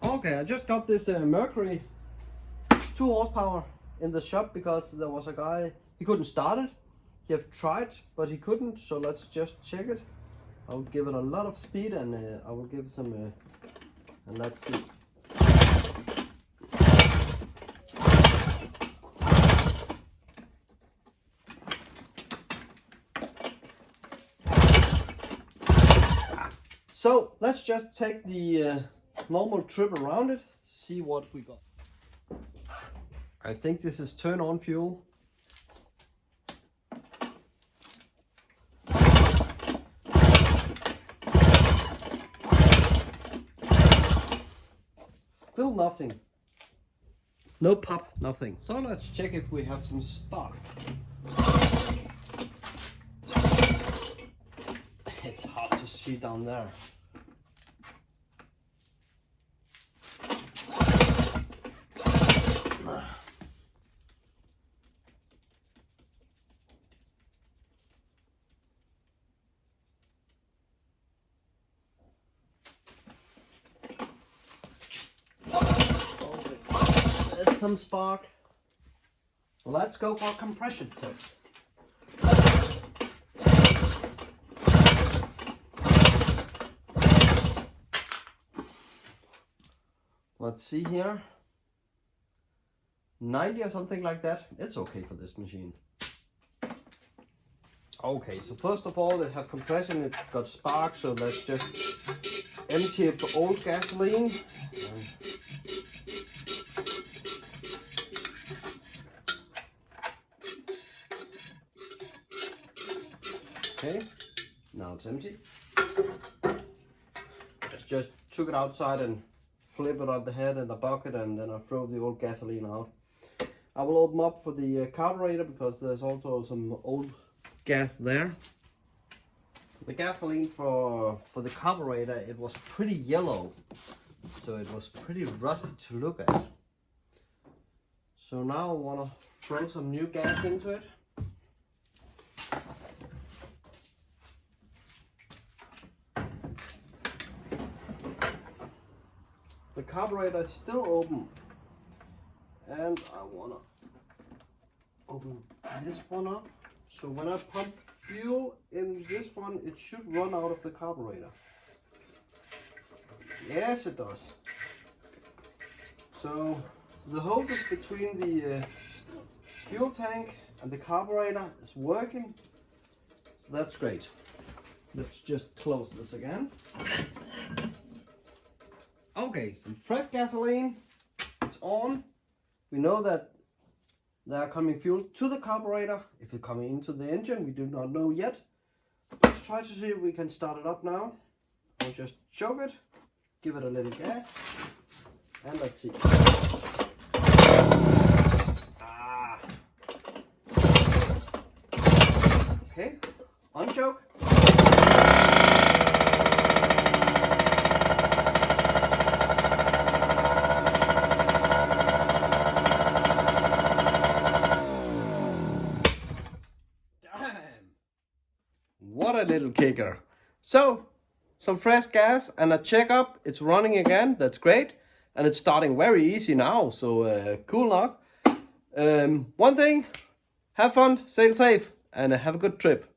Okay, I just got this Mercury 2 horsepower in the shop because there was a guy, he couldn't start it. He have tried, but he couldn't, so let's just check it. I will give it a lot of speed and I will give some, and let's see. So let's just take the normal trip around it, see what we got. I think this is turn on fuel. Still nothing. No pop, nothing. So let's check if we have some spark. It's hard to see down there. There's some spark. Let's go for a compression test. Let's see here. 90 or something like that. It's okay for this machine. Okay, so first of all, it have compression, it got spark, so let's just empty it for old gasoline. Okay, now it's empty. Just took it outside and flip it on the head in the bucket, and then I throw the old gasoline out. I will open up for the carburetor because there's also some old gas there. The gasoline for the carburetor, it was pretty yellow, so it was pretty rusty to look at. So now I want to throw some new gas into it. The carburetor is still open, and I want to open this one up. So when I pump fuel in this one, it should run out of the carburetor. Yes, it does. So the hose between the fuel tank and the carburetor is working. So that's great. Let's just close this again. Okay, some fresh gasoline. It's on. We know that they are coming fuel to the carburetor. If it's coming into the engine, we do not know yet. Let's try to see if we can start it up now. I'll just choke it, give it a little gas, and let's see. Ah. Okay, unchoke. What a little kicker. So, some fresh gas and a checkup. It's running again. That's great. And it's starting very easy now. So, cool luck. One thing, have fun, sail safe, and have a good trip.